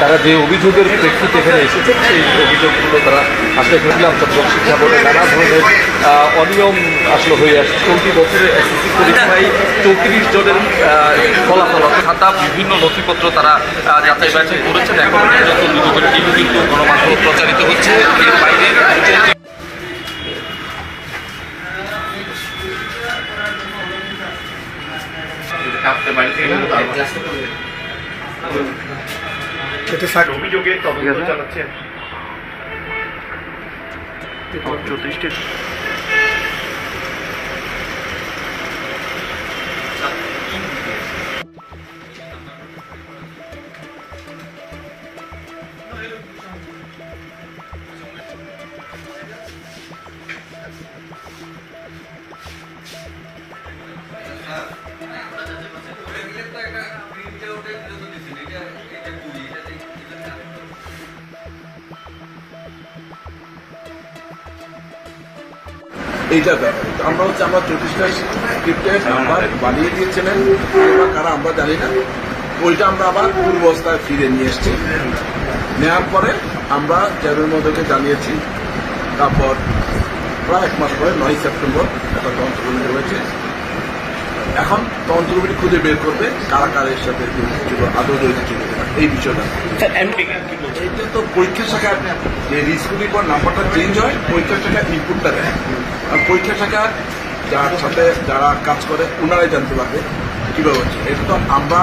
তারা যে অভিযোগের প্রেক্ষিতে এখানে এসেছেন সেই অভিযোগগুলো তারা আসলে দেখলাম চট্টগ্রাম শিক্ষা বোর্ডে নানা ধরনের অনিয়ম আসলে হয়ে আসছে। চলতি বছরের এসএসসি পরীক্ষায় 34 জনের ফলাফল খাতা বিভিন্ন নথিপত্র তারা যাচাই বাছাই করেছেন। এখন পর্যন্ত দুদকের টিম কিন্তু গণমাধ্যমে প্রচারিত হচ্ছে। এর বাইরে অভিযোগের তদন্ত চালাচ্ছেন 34টি। এইটা আমরা হচ্ছে আমরা 34টা স্ক্রিপ্টের নাম্বার বানিয়ে দিয়েছিলেন কারা আমরা জানি না, ওইটা আমরা আবার পূর্ব অবস্থায় ফিরে নিয়ে এসেছি। নেওয়ার পরে আমরা চেয়ারম্যান মহোদয়কে জানিয়েছি। তারপর প্রায় 1 মাস পরে 9 সেপ্টেম্বর একটা তদন্ত কমিটি হয়েছে। এখন তদন্ত কমিটি খুঁজে বের করবে কারা কারের সাথে ছিল আদৌ জড়িত ছিল এই বিষয়টা। এইটা তো পরীক্ষা শাখার যে রিস্কুটির পর নাম্বারটা চেঞ্জ হয়, পরীক্ষা শাখার ইনপুটটা দেয়। আর পরীক্ষা শাখার যার সাথে যারা কাজ করে ওনারাই জানতে পারবে কীভাবে হচ্ছে। এটা তো আমরা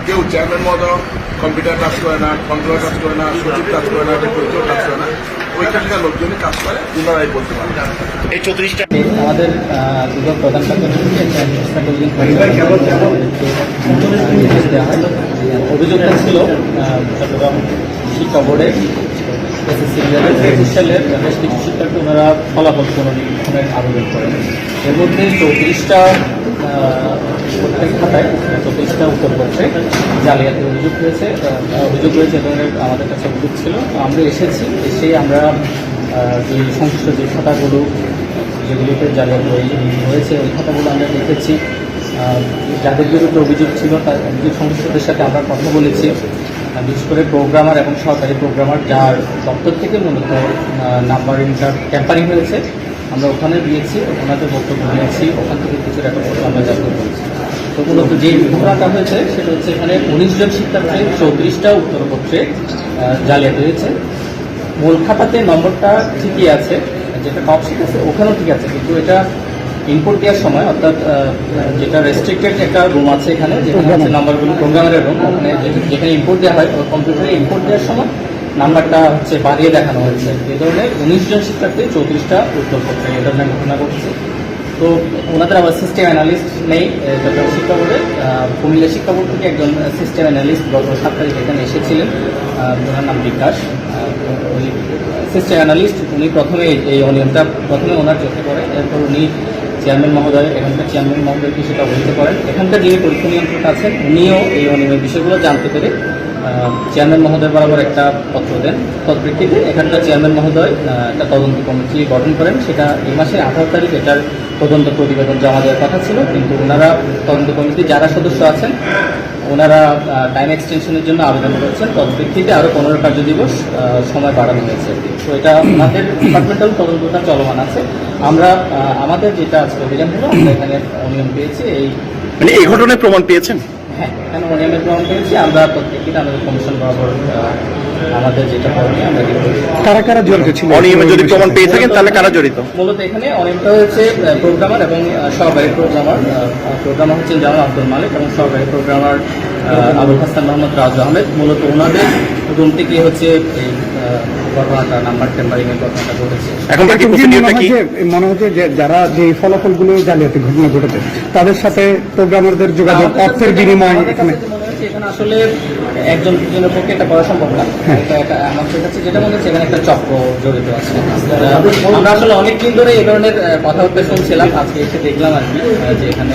কেউ চেয়ারম্যান মহোদয় কম্পিউটার কাজ করে না, কন্ট্রোলার কাজ করে না, সচিব কাজ করে না, পরীক্ষাও কাজ করে না, পরীক্ষা শাখার লোকজনই কাজ করে, ওনারাই বলতে পারে। এই 34টা আমাদের দুদক প্রধান অভিযোগটা ছিল চট্টগ্রাম শিক্ষা বোর্ডে এসএসসি 2025 সালের বেশ কিছু শিক্ষার্থী ওনারা ফলাফল পুনরীক্ষণের আবেদন করেন। এর মধ্যে 34টা প্রত্যেক খাতায় 34টা উত্তরপত্রে জালিয়াতি অভিযোগ হয়েছে। এ ধরনের আমাদের কাছে অভিযোগ ছিল। আমরা এসে আমরা যে সংশ্লিষ্ট যে খাতাগুলো যেগুলোতে জালিয়াতি হয়েছে ওই খাতাগুলো আমরা দেখেছি। যাদের বিরুদ্ধে অভিযোগ ছিল তার সংশ্লিষ্টদের সাথে আমরা কথা বলেছি। বিশেষ করে প্রোগ্রামার এবং সরকারি প্রোগ্রামার যার দপ্তর থেকে মূলত নাম্বারিংটা ট্যাম্পারিং হয়েছে, আমরা ওখানে গিয়েছি, ওনাদের বক্তব্য নিয়েছি, ওখান থেকে কিছু রেকর্ড আমরা জানতে পেরেছি। তো মূলত যে ঘটনাটা হয়েছে সেটা হচ্ছে এখানে 19 জন শিক্ষার্থী 34টা উত্তরপত্রে জালিয়াতি হয়েছে। মূল খাতাতে নম্বরটা ঠিকই আছে, যেটা কপশিট আছে ওখানেও ঠিক আছে, কিন্তু এটা ইনপুট দেওয়ার সময় অর্থাৎ যেটা রেস্ট্রিক্টেড একটা রুম আছে এখানে, যেখানে হচ্ছে নাম্বারগুলো প্রোগ্রামের রুম, ওখানে যেখানে ইনপুট দেওয়া হয় কম্পিউটারে ইনপুট দেওয়ার সময় নাম্বারটা হচ্ছে বাড়িয়ে দেখানো হয়েছে। এই ধরনের 19 জন শিক্ষার্থী 34টা উত্তরপত্রে এই ধরনের ঘটনা ঘটছে। তো ওনাদের আবার সিস্টেম অ্যানালিস্ট নেই চট্টগ্রাম শিক্ষা বোর্ডে। কুমিল্লা শিক্ষা বোর্ড থেকে একজন সিস্টেম অ্যানালিস্ট গত 7 তারিখ এখানে এসেছিলেন, ওনার নাম বিকাশ। ওই সিস্টেম অ্যানালিস্ট উনি প্রথমে এই অনিয়মটা ওনার চোখে পড়ে, এরপর উনি চেয়ারম্যান মহোদয়, এখানকার চেয়ারম্যান মহোদয়কে সেটা অবহিত করেন। এখানকার যিনি পরীক্ষা নিয়ন্ত্রক আছেন উনিও এই অনিয়মের বিষয়গুলো জানতে পেরে চেয়ারম্যান মহোদয় বরাবর একটা পত্র দেন। তৎপ্রেক্ষিতে এখানকার চেয়ারম্যান মহোদয় একটা তদন্ত কমিটি গঠন করেন। সেটা এই মাসের 18 তারিখ এটার তদন্ত প্রতিবেদন জমা দেওয়ার কথা ছিল, কিন্তু ওনারা তদন্ত কমিটির যারা সদস্য আছেন ওনারা টাইম এক্সটেনশনের জন্য আবেদন করেছেন। তৎপ্রেক্ষিতে আরও 15 কার্যদিবস সময় বাড়ানো হয়েছে। তো এটা আমাদের ডিপার্টমেন্টাল তদন্তটা চলমান আছে। আমরা আমাদের যেটা আজকে অভিযান হলো, আমরা এখানে অনিয়ম পেয়েছি। এই ঘটনায় প্রমাণ পেয়েছেন? হ্যাঁ, এখানে অনিয়মের প্রমাণ পেয়েছি। আমরা প্রত্যেকটা আমাদের কমিশন বরাবর আমাদের যেটা করণীয় আমরা কারা কারা জড়িত ছিল অনিয়মে যদি প্রমাণ পেয়ে থাকেন তাহলে কারা জড়িত? মূলত এখানে অনিয়মটা হচ্ছে প্রোগ্রামার এবং সহকারী প্রোগ্রামার। প্রোগ্রামার হচ্ছেন জামাল আব্দুল মালিক এবং সহকারী প্রোগ্রামার আবুল হাসান মোহাম্মদ রাজু আহমেদ। মূলত ওনাদের রুম থেকে হচ্ছে এই ঘটনাটা নাম্বার টেম্পারিং এর ঘটনাটা ঘটেছে। এখন মনে হচ্ছে যে যারা যে ফলাফলগুলো জালিয়াতি ঘটনা ঘটেছে তাদের সাথে প্রোগ্রামারদের যোগাযোগ অর্থের বিনিময় এখানে আসলে একজন দুজনের পক্ষে এটা করা সম্ভব না। আমার কাছে যেটা মনে হচ্ছে এখানে একটা চক্র জড়িত আছে। আমরা আসলে অনেকদিন ধরে এই ধরনের কথাবার্তা শুনছিলাম, আজকে এসে দেখলাম আর কি যে এখানে